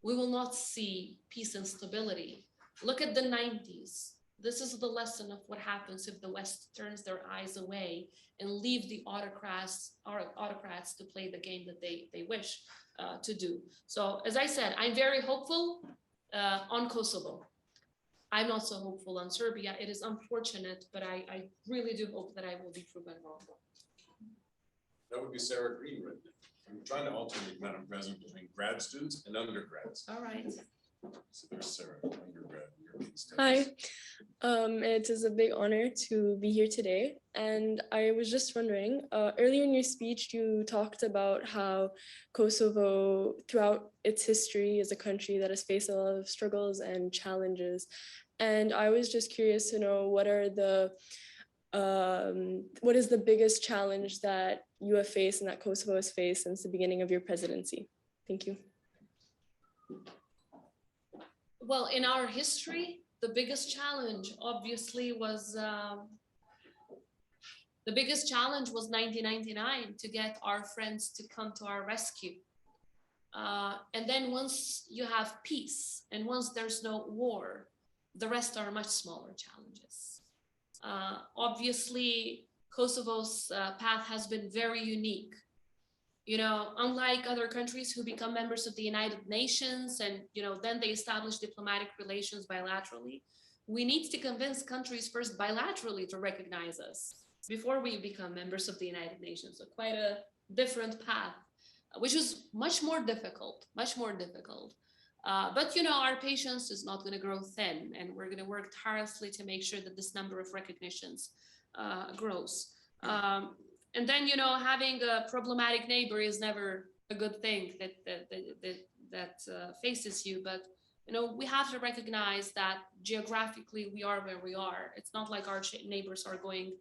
we will not see peace and stability. Look at the 90s. This is the lesson of what happens if the West turns their eyes away and leave the autocrats to play the game that they wish to do. So as I said, I'm very hopeful on Kosovo. I'm not so hopeful on Serbia. It is unfortunate, but I really do hope that I will be proven wrong. That would be Sarah Green right now. I'm trying to alternate, Madam President, between grad students and undergrads. All right. So there's Sarah, undergrad. Hi, it is a big honor to be here today. And I was just wondering, earlier in your speech, you talked about how Kosovo, throughout its history, is a country that has faced a lot of struggles and challenges. And I was just curious to know what is the biggest challenge that you have faced and that Kosovo has faced since the beginning of your presidency? Thank you. Well, in our history, the biggest challenge obviously was 1999, to get our friends to come to our rescue. And then once you have peace and once there's no war, the rest are much smaller challenges. Obviously, Kosovo's path has been very unique. Unlike other countries who become members of the United Nations and, then they establish diplomatic relations bilaterally, we need to convince countries first bilaterally to recognize us before we become members of the United Nations. So quite a different path, which is much more difficult. But, our patience is not going to grow thin, and we're going to work tirelessly to make sure that this number of recognitions grows. And then, having a problematic neighbor is never a good thing that faces you. But, we have to recognize that geographically we are where we are. It's not like our neighbors are going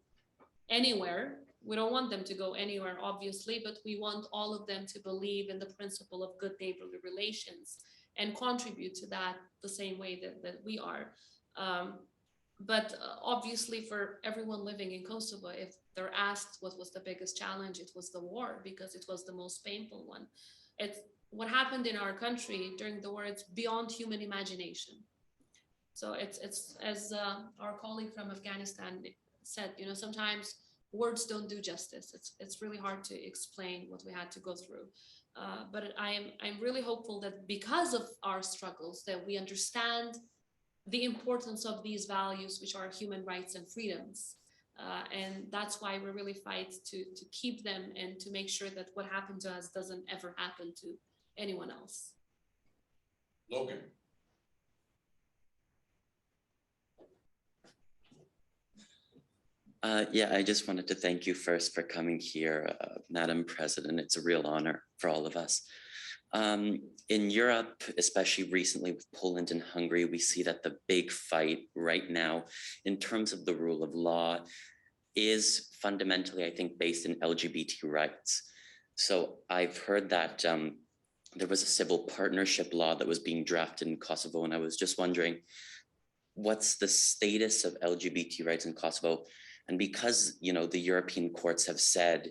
anywhere. We don't want them to go anywhere, obviously, but we want all of them to believe in the principle of good neighborly relations and contribute to that the same way that we are. But obviously for everyone living in Kosovo, if they're asked what was the biggest challenge, it was the war, because it was the most painful one. It's what happened in our country during the war, it's beyond human imagination. So it's as our colleague from Afghanistan said, sometimes words don't do justice. It's really hard to explain what we had to go through. But I'm really hopeful that because of our struggles, that we understand the importance of these values, which are human rights and freedoms. And that's why we really fight to keep them and to make sure that what happened to us doesn't ever happen to anyone else. Logan. Yeah, I just wanted to thank you first for coming here, Madam President. It's a real honor for all of us. In Europe, especially recently with Poland and Hungary, we see that the big fight right now in terms of the rule of law is fundamentally, I think, based in LGBT rights. So I've heard that there was a civil partnership law that was being drafted in Kosovo, and I was just wondering, what's the status of LGBT rights in Kosovo? And because, the European courts have said,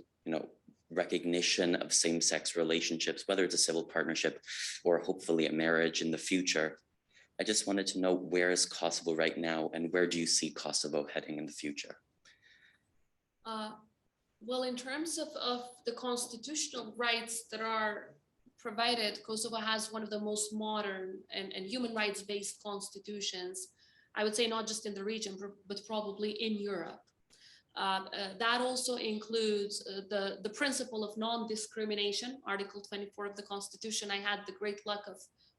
recognition of same-sex relationships, whether it's a civil partnership or hopefully a marriage in the future, I just wanted to know, where is Kosovo right now and where do you see Kosovo heading in the future? Well, in terms of the constitutional rights that are provided, Kosovo has one of the most modern and human rights-based constitutions, I would say not just in the region, but probably in Europe. That also includes the principle of non-discrimination, Article 24 of the Constitution. I had the great luck of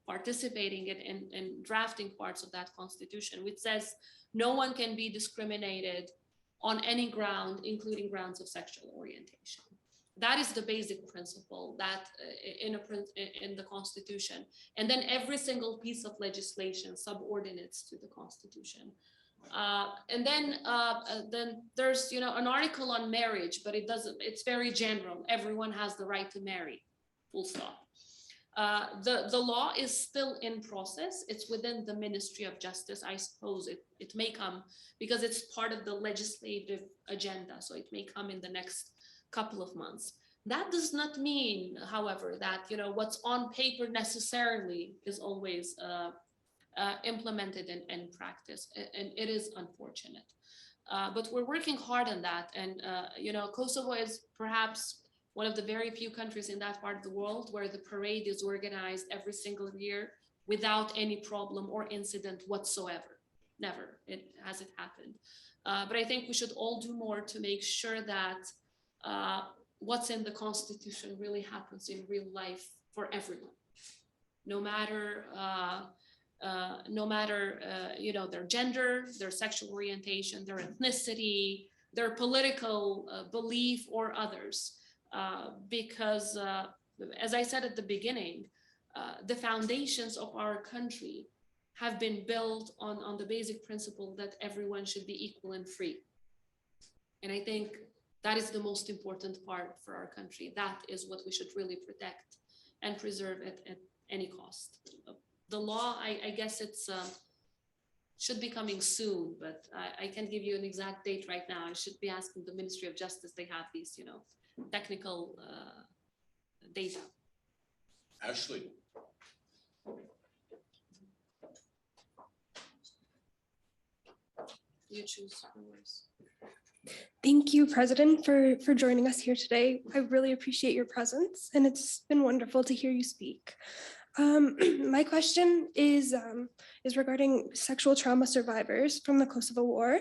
participating in drafting parts of that Constitution, which says no one can be discriminated on any ground, including grounds of sexual orientation. That is the basic principle that in the Constitution. And then every single piece of legislation subordinates to the Constitution. And then there's an article on marriage, but it's very general. Everyone has the right to marry, full stop. The law is still in process. It's within the Ministry of Justice. I suppose it may come because it's part of the legislative agenda. So it may come in the next couple of months. That does not mean, however, that what's on paper necessarily is always implemented in practice, and it is unfortunate. But we're working hard on that, and Kosovo is perhaps one of the very few countries in that part of the world where the parade is organized every single year without any problem or incident whatsoever. Never has it happened. But I think we should all do more to make sure that what's in the Constitution really happens in real life for everyone, no matter their gender, their sexual orientation, their ethnicity, their political belief, or others. Because as I said at the beginning, the foundations of our country have been built on the basic principle that everyone should be equal and free. And I think that is the most important part for our country. That is what we should really protect and preserve at any cost. The law, I guess it's should be coming soon, but I can't give you an exact date right now. I should be asking the Ministry of Justice. They have these, technical data. Ashley. You choose yours. Thank you, President, for joining us here today. I really appreciate your presence, and it's been wonderful to hear you speak. My question is regarding sexual trauma survivors from the Kosovo War.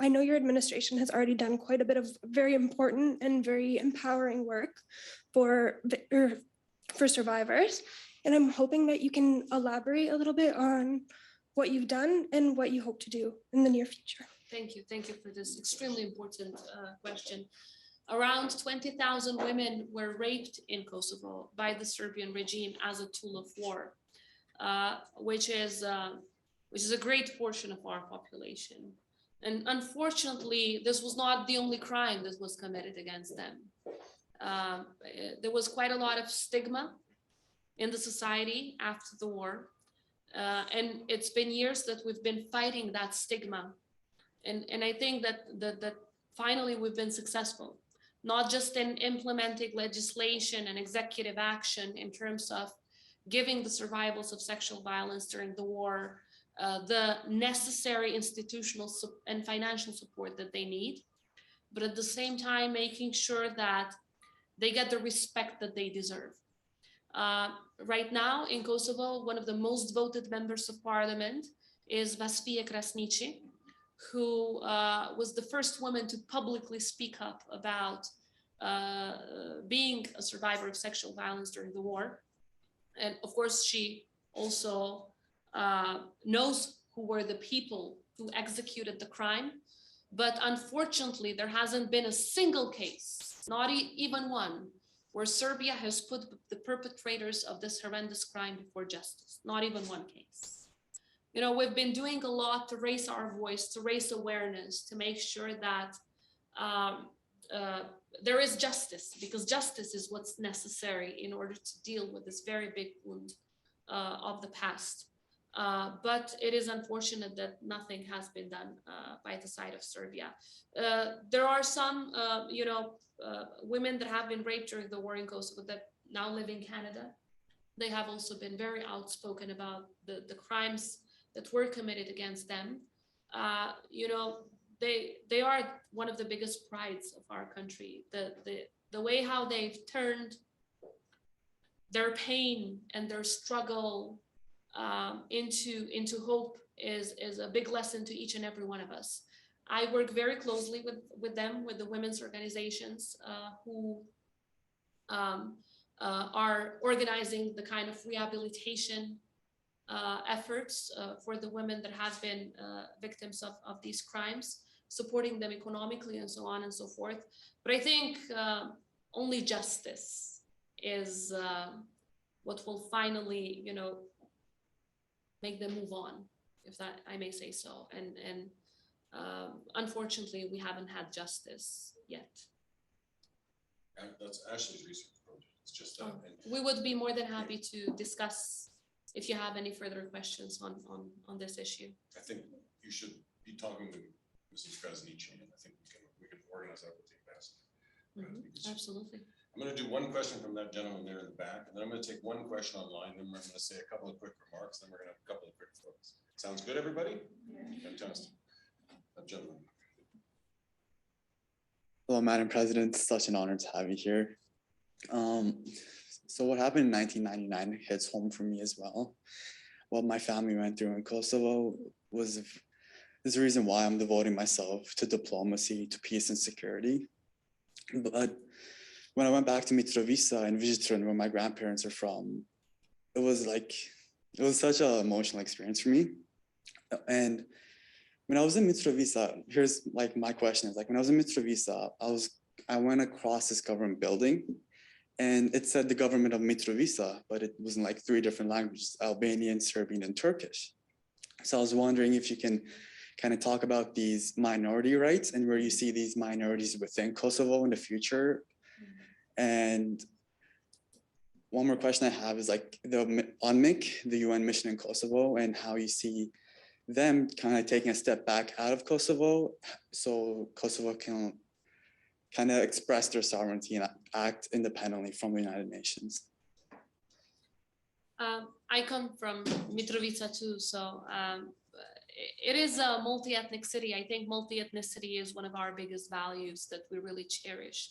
I know your administration has already done quite a bit of very important and very empowering work for survivors, and I'm hoping that you can elaborate a little bit on what you've done and what you hope to do in the near future. Thank you for this extremely important question. Around 20,000 women were raped in Kosovo by the Serbian regime as a tool of war, which is a great portion of our population. And unfortunately, this was not the only crime that was committed against them. There was quite a lot of stigma in the society after the war. And it's been years that we've been fighting that stigma. And I think that finally we've been successful, not just in implementing legislation and executive action in terms of giving the survivors of sexual violence during the war the necessary institutional and financial support that they need, but at the same time making sure that they get the respect that they deserve. Right now in Kosovo, one of the most voted members of parliament is Vaspija Krasniqi, who was the first woman to publicly speak up about being a survivor of sexual violence during the war. And of course, she also knows who were the people who executed the crime. But unfortunately, there hasn't been a single case, not even one, where Serbia has put the perpetrators of this horrendous crime before justice. Not even one case. You know, we've been doing a lot to raise our voice, to raise awareness, to make sure that there is justice, because justice is what's necessary in order to deal with this very big wound of the past. But it is unfortunate that nothing has been done by the side of Serbia. There are some, women that have been raped during the war in Kosovo that now live in Canada. They have also been very outspoken about the crimes that were committed against them. They are one of the biggest prides of our country. The way how they've turned their pain and their struggle into hope is a big lesson to each and every one of us. I work very closely with them, with the women's organizations who are organizing the kind of rehabilitation efforts for the women that have been victims of these crimes, supporting them economically and so on and so forth. But I think only justice is what will finally, make them move on, if that I may say so. And unfortunately, we haven't had justice yet. That's Ashley's research project. It's just We would be more than happy to discuss if you have any further questions on this issue. I think you should be talking to Mrs. Krasniqi, and I think we can organize that with the ambassador. Absolutely. I'm going to do one question from that gentleman there in the back, and then I'm going to take one question online, then we're going to say a couple of quick remarks, then we're going to have a couple of quick photos. Sounds good, everybody? Yeah. Fantastic. That gentleman. Hello, Madam President. It's such an honor to have you here. So what happened in 1999 hits home for me as well. What my family went through in Kosovo is the reason why I'm devoting myself to diplomacy, to peace and security. But when I went back to Mitrovica and Vizitron, where my grandparents are from, it was such an emotional experience for me. And when I was in Mitrovica, here's my question is when I was in Mitrovica, I went across this government building and it said the government of Mitrovica, but it was in 3 different languages, Albanian, Serbian, and Turkish. So I was wondering if you can kind of talk about these minority rights and where you see these minorities within Kosovo in the future. And one more question I have is the UNMIK, the UN mission in Kosovo, and how you see them kind of taking a step back out of Kosovo so Kosovo can kind of express their sovereignty and act independently from the United Nations. I come from Mitrovica too, so it is a multi-ethnic city. I think multi-ethnicity is one of our biggest values that we really cherish.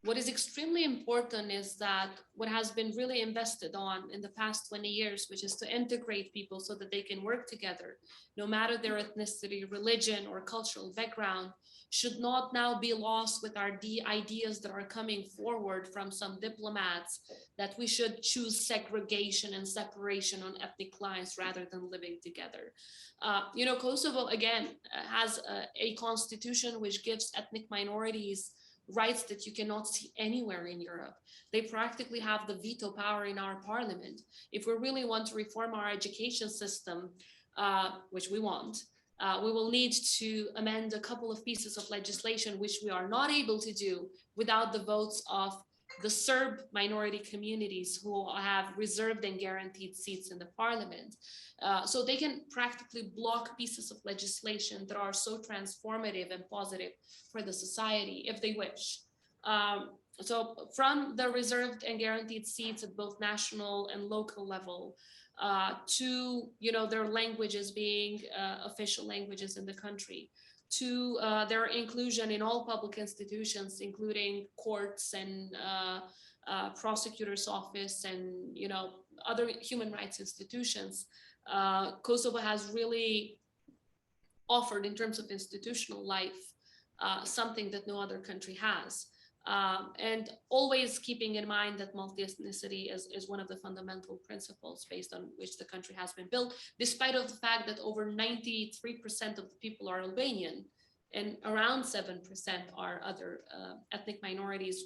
What is extremely important is that what has been really invested on in the past 20 years, which is to integrate people so that they can work together, no matter their ethnicity, religion, or cultural background, should not now be lost with our ideas that are coming forward from some diplomats that we should choose segregation and separation on ethnic lines rather than living together. Kosovo, again, has a constitution which gives ethnic minorities rights that you cannot see anywhere in Europe. They practically have the veto power in our parliament. If we really want to reform our education system, which we want, we will need to amend a couple of pieces of legislation, which we are not able to do without the votes of the Serb minority communities who have reserved and guaranteed seats in the parliament. So they can practically block pieces of legislation that are so transformative and positive for the society if they wish. So from the reserved and guaranteed seats at both national and local level, to, their languages being official languages in the country, to their inclusion in all public institutions, including courts and prosecutor's office and, other human rights institutions. Kosovo has really offered in terms of institutional life something that no other country has. And always keeping in mind that multi-ethnicity is one of the fundamental principles based on which the country has been built, despite of the fact that over 93% of the people are Albanian and around 7% are other ethnic minorities,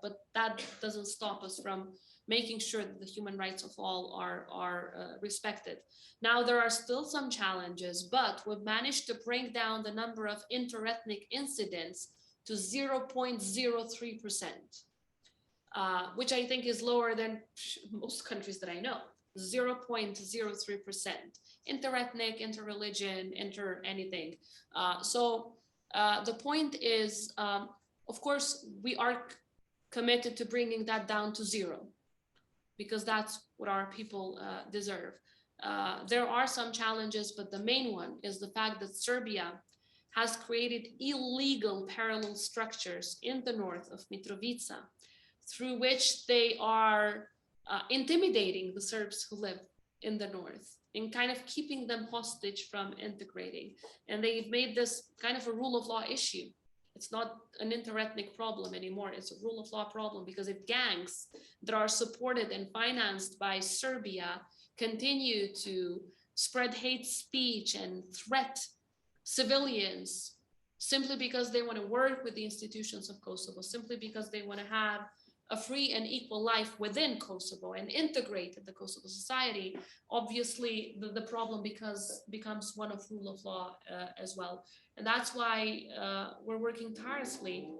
but that doesn't stop us from making sure that the human rights of all are respected. Now, there are still some challenges, but we've managed to bring down the number of interethnic incidents to 0.03%, which I think is lower than most countries that I know. 0.03%, interethnic, interreligion, anything. So the point is, of course, we are committed to bringing that down to zero, because that's what our people deserve. There are some challenges, but the main one is the fact that Serbia has created illegal parallel structures in the north of Mitrovica, through which they are intimidating the Serbs who live in the north and kind of keeping them hostage from integrating. And they've made this kind of a rule of law issue. It's not an interethnic problem anymore. It's a rule of law problem, because if gangs that are supported and financed by Serbia continue to spread hate speech and threat civilians simply because they want to work with the institutions of Kosovo, simply because they want to have a free and equal life within Kosovo and integrate in the Kosovo society, obviously the problem becomes one of rule of law as well. And that's why we're working tirelessly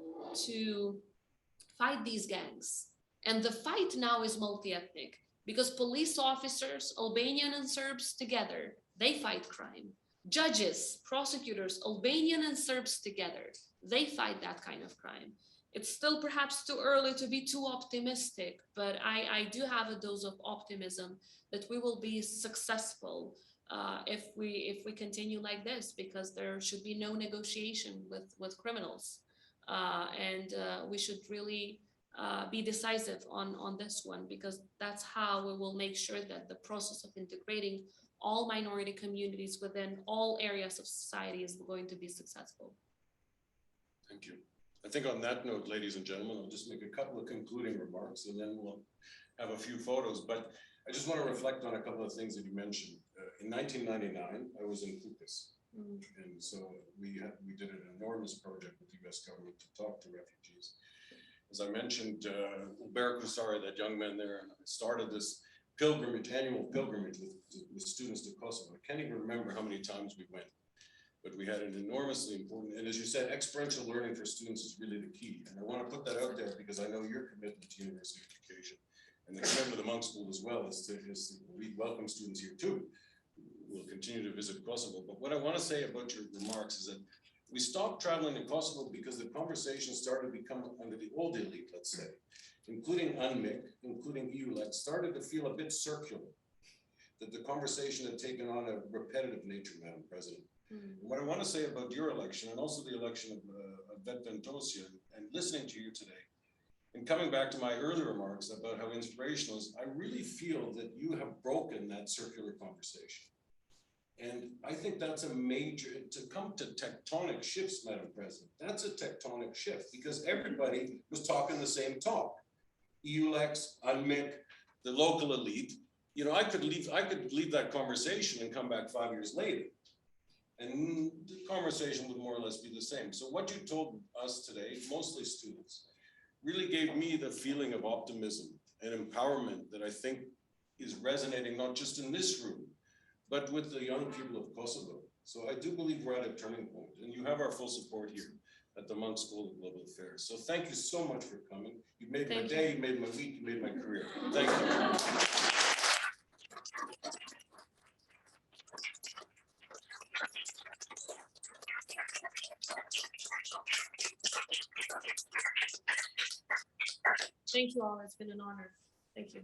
to fight these gangs. And the fight now is multi-ethnic, because police officers, Albanian and Serbs together, they fight crime. Judges, prosecutors, Albanian and Serbs together, they fight that kind of crime. It's still perhaps too early to be too optimistic, but I do have a dose of optimism that we will be successful if we continue like this, because there should be no negotiation with criminals. And we should really be decisive on this one, because that's how we will make sure that the process of integrating all minority communities within all areas of society is going to be successful. Thank you. I think on that note, ladies and gentlemen, I'll just make a couple of concluding remarks and then we'll have a few photos. But I just want to reflect on a couple of things that you mentioned. In 1999, I was in Kupis. And so we did an enormous project with the US government to talk to refugees. As I mentioned, Uber Kusari, that young man there, started this annual pilgrimage with students to Kosovo. I can't even remember how many times we went, but we had an enormously important, and as you said, experiential learning for students is really the key. And I want to put that out there because I know your commitment to university education and the commitment of the Monk School as well is we welcome students here too. We'll continue to visit Kosovo. But what I want to say about your remarks is that we stopped traveling to Kosovo because the conversation started to become under the old elite, let's say, including UNMIK, including EULEX, started to feel a bit circular, that the conversation had taken on a repetitive nature, Madam President. What I want to say about your election and also the election of Vet Ventosia, and listening to you today, and coming back to my earlier remarks about how inspirational is, I really feel that you have broken that circular conversation. And I think that's a major, to come to tectonic shifts, Madam President, that's a tectonic shift because everybody was talking the same talk. EULEX, UNMIK, the local elite. You know, I could leave that conversation and come back 5 years later. And the conversation would more or less be the same. So what you told us today, mostly students, really gave me the feeling of optimism and empowerment that I think is resonating not just in this room, but with the young people of Kosovo. So I do believe we're at a turning point, and you have our full support here at the Monk School of Global Affairs. So thank you so much for coming. You made my day, you made my week, you made my career. Thank you. Thank you all. It's been an honor. Thank you.